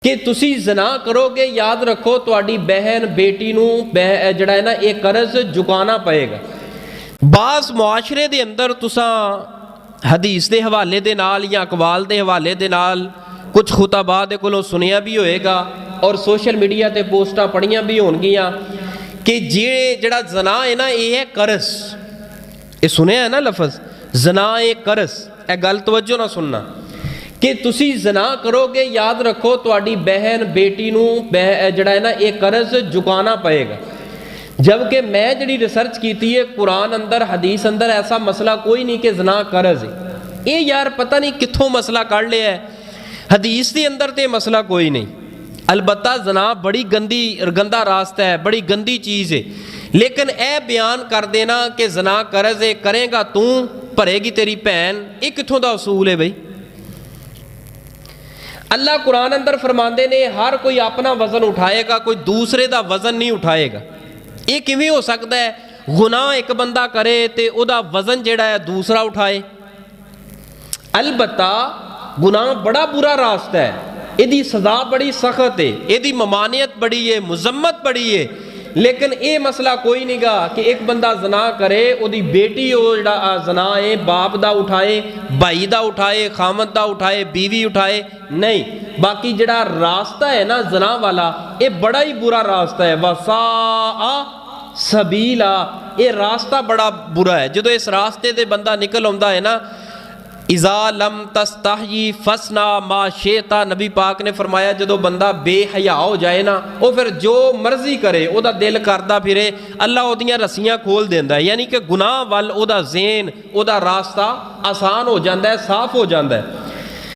کہ تسی زنا کرو گے یاد رکھو تواڈی بہن بیٹی نو جڑا ہے نا یہ قرض چکانا پائے گا۔ بعض معاشرے دے اندر تساں حدیث دے حوالے دے نال یا اقوال دے حوالے دے نال کچھ خطباء دے کولوں سنیا بھی ہوئے گا اور سوشل میڈیا تے پوسٹاں پڑھیاں بھی ہون گیاں کہ جڑا زنا ہے نا یہ ہے قرض۔ یہ سنیا ہے نا لفظ زنا ایک قرض، اے گل توجہ نہ سننا کہ تسی زنا کرو گے یاد رکھو تواڈی بہن بیٹی نو جڑا ہے نا یہ قرض چکانا پائے گا۔ جبکہ میں جڑی ریسرچ کیتی ہے قرآن اندر حدیث اندر ایسا مسئلہ کوئی نہیں کہ زنا قرض ہے۔ یہ یار پتہ نہیں کتھوں مسئلہ کر لیا ہے، حدیث دے اندر تے مسئلہ کوئی نہیں۔ البتہ زنا بڑی گندا راستہ ہے، بڑی گندی چیز ہے، لیکن اے بیان کر دینا کہ زنا قرض ہے، کرے گا تو بھرے گی تیری بہن، یہ کتھوں دا اصول ہے بھائی؟ اللہ قرآن اندر فرماندے نے ہر کوئی اپنا وزن اٹھائے گا، کوئی دوسرے دا وزن نہیں اٹھائے گا۔ یہ کیویں ہو سکتا ہے گناہ ایک بندہ کرے تے او دا وزن جڑا ہے دوسرا اٹھائے؟ البتہ گناہ بڑا برا راستہ ہے، یہ دی سزا بڑی سخت ہے، یہ دی ممانعت بڑی ہے، مذمت بڑی ہے، لیکن یہ مسئلہ کوئی نہیں گا کہ ایک بندہ زنا کرے او دی بیٹی او جڑا زنا ہے باپ دا اٹھائے، بھائی دا اٹھائے، خامد دا اٹھائے، بیوی اٹھائے، نہیں۔ باقی جڑا راستہ ہے نا زنا والا یہ بڑا ہی برا راستہ ہے، وَسَاءَ سَبِيلًا، یہ راستہ بڑا برا ہے۔ جدو اس راستے دے بندہ نکل آندا ہے نا اِذَا لَمْ تَسْتَحْيِ فَاصْنَعْ مَا شِئْتَ، نبی پاک نے فرمایا جدو بندہ بے حیا ہو جائے نا وہ پھر جو مرضی کرے، او دا دل کردا پھرے، اللہ او دیاں رسیاں کھول دیندا ہے، یعنی کہ گناہ وال او دا ذہن، او دا راستہ آسان ہو جاندا ہے، صاف ہو جاندا ہے۔